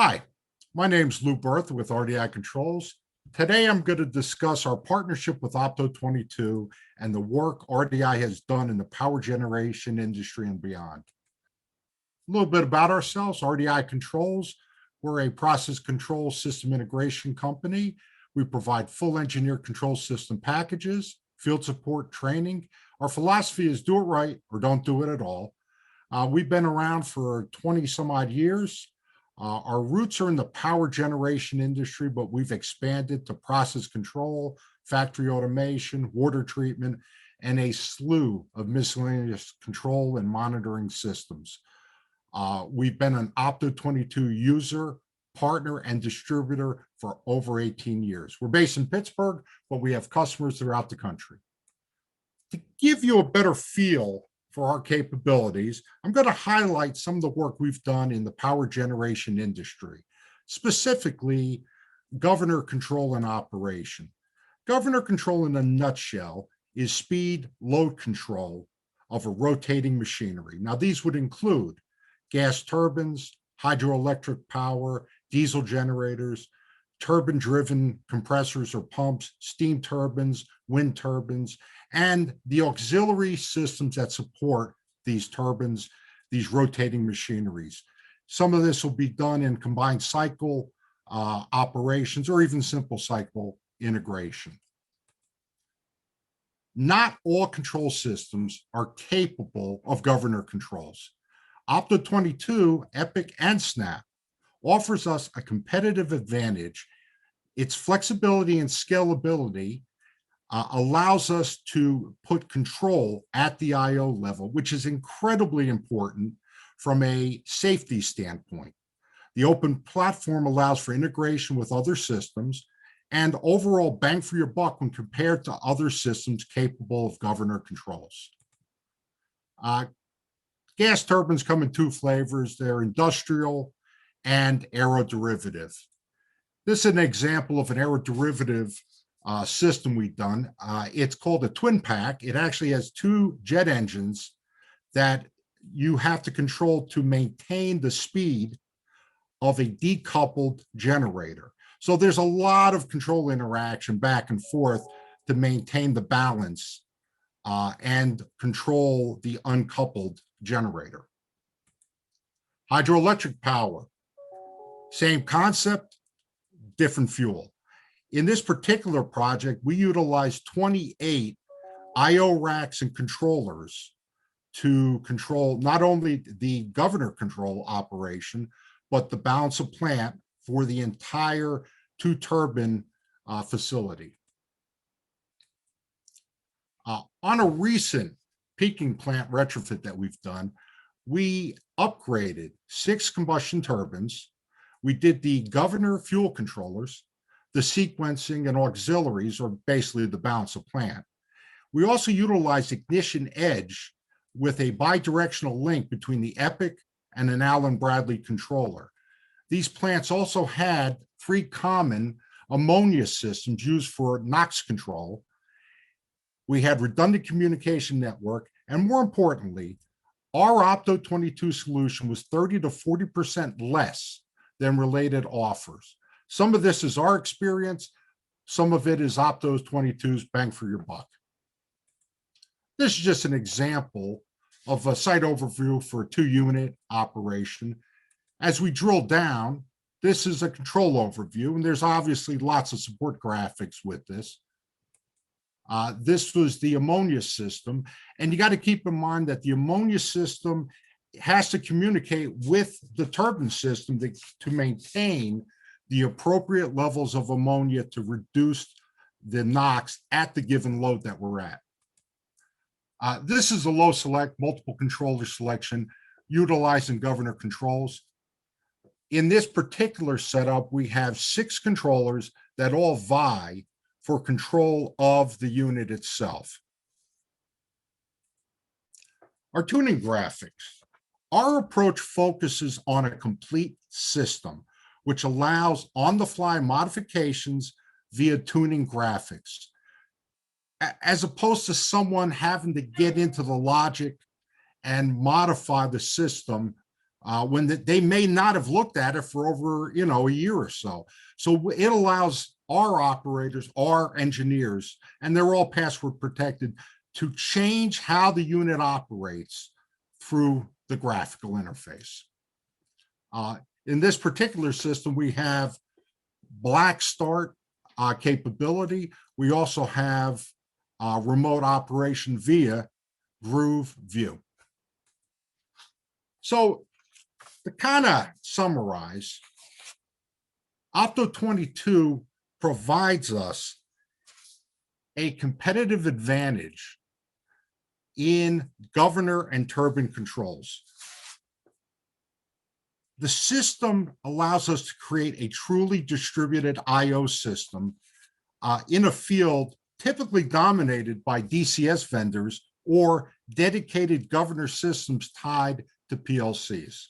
Hi, my name's Lou Berth with RDI Controls. Today, I'm going to discuss our partnership with Opto 22 and the work RDI has done in the power generation industry and beyond. A little bit about ourselves, RDI Controls. We're a process control system integration company. We provide full engineer control system packages, field support, training. Our philosophy is do it right or don't do it at all. We've been around for 20 some odd years. Our roots are in the power generation industry, but we've expanded to process control, factory automation, water treatment, and a slew of miscellaneous control and monitoring systems. We've been an Opto 22 user, partner, and distributor for over 18 years. We're based in Pittsburgh, but we have customers throughout the country. To give you a better feel for our capabilities, I'm going to highlight some of the work we've done in the power generation industry, specifically governor control and operation. Governor control in a nutshell is speed load control of a rotating machinery. Now, these would include gas turbines, hydroelectric power, diesel generators, turbine-driven compressors or pumps, steam turbines, wind turbines, and the auxiliary systems that support these turbines, these rotating machineries. Some of this will be done in combined cycle operations or even simple cycle integration. Not all control systems are capable of governor controls. Opto 22, EPIC, and SNAP offers us a competitive advantage. Its flexibility and scalability allows us to put control at the I/O level, which is incredibly important from a safety standpoint. The open platform allows for integration with other systems and overall bang for your buck when compared to other systems capable of governor controls. Gas turbines come in two flavors. They're industrial and aeroderivative. This is an example of an aeroderivative system we've done. It's called a twin pack. It actually has two jet engines that you have to control to maintain the speed of a decoupled generator. So there's a lot of control interaction back and forth to maintain the balance and control the uncoupled generator. Hydroelectric power, same concept, different fuel. In this particular project, we utilized 28 I/O racks and controllers to control not only the governor control operation, but the balance of plant for the entire two turbine facility. On a recent peaking plant retrofit that we've done, we upgraded 6 combustion turbines. We did the governor fuel controllers, the sequencing and auxiliaries, or basically the balance of plant. We also utilized Ignition Edge with a bidirectional link between the EPIC and an Allen Bradley controller. These plants also had 3 common ammonia systems used for NOx control. We had redundant communication network, and more importantly, our Opto 22 solution was 30 to 40% less than related offers. Some of this is our experience. Some of it is Opto 22's bang for your buck. This is just an example of a site overview for a 2-unit operation. As we drill down, this is a control overview, and there's obviously lots of support graphics with this. This was the ammonia system, and you got to keep in mind that the ammonia system has to communicate with the turbine system to maintain the appropriate levels of ammonia to reduce the NOx at the given load that we're at. This is a low select multiple controller selection utilizing governor controls. In this particular setup, we have 6 controllers that all vie for control of the unit itself. Our tuning graphics. Our approach focuses on a complete system, which allows on-the-fly modifications via tuning graphics, as opposed to someone having to get into the logic and modify the system when they may not have looked at it for over, a year or so. So it allows our operators, our engineers, and they're all password protected, to change how the unit operates through the graphical interface. In this particular system, we have black start capability. We also have remote operation via Groove View. So to kind of summarize, Opto 22 provides us a competitive advantage in governor and turbine controls. The system allows us to create a truly distributed I/O system in a field typically dominated by DCS vendors or dedicated governor systems tied to PLCs.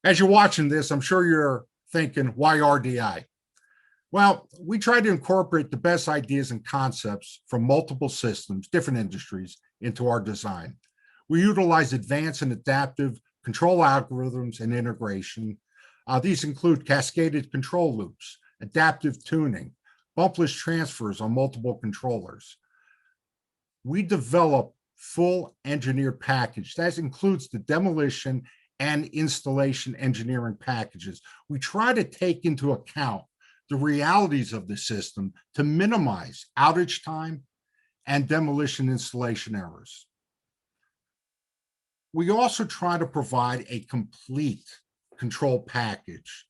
As you're watching this, I'm sure you're thinking, why RDI? Well, we try to incorporate the best ideas and concepts from multiple systems, different industries, into our design. We utilize advanced and adaptive control algorithms and integration. These include cascaded control loops, adaptive tuning, bumpless transfers on multiple controllers. We develop full engineered package. That includes the demolition and installation engineering packages. We try to take into account the realities of the system to minimize outage time and demolition installation errors. We also try to provide a complete control package,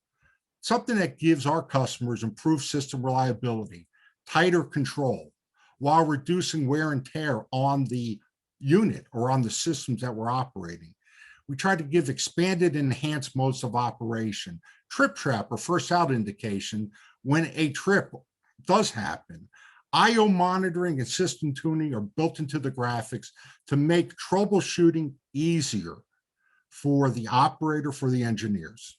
something that gives our customers improved system reliability, tighter control, while reducing wear and tear on the unit or on the systems that we're operating. We try to give expanded and enhanced modes of operation, trip trap or first out indication when a trip does happen. I/O monitoring and system tuning are built into the graphics to make troubleshooting easier for the operator, for the engineers.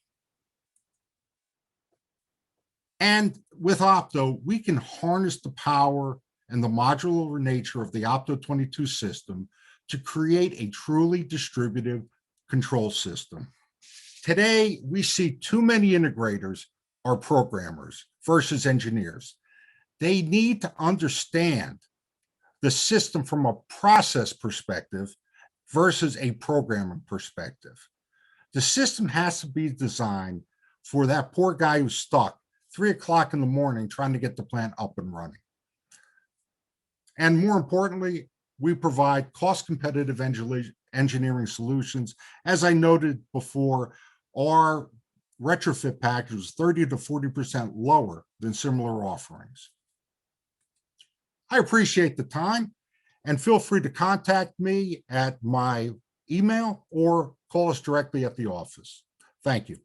And with Opto, we can harness the power and the modular nature of the Opto 22 system to create a truly distributed control system. Today, we see too many integrators or programmers versus engineers. They need to understand the system from a process perspective versus a programming perspective. The system has to be designed for that poor guy who's stuck 3 o'clock in the morning trying to get the plant up and running. And more importantly, we provide cost competitive engineering solutions. As I noted before, our retrofit package is 30 to 40% lower than similar offerings. I appreciate the time, and feel free to contact me at my email or call us directly at the office. Thank you.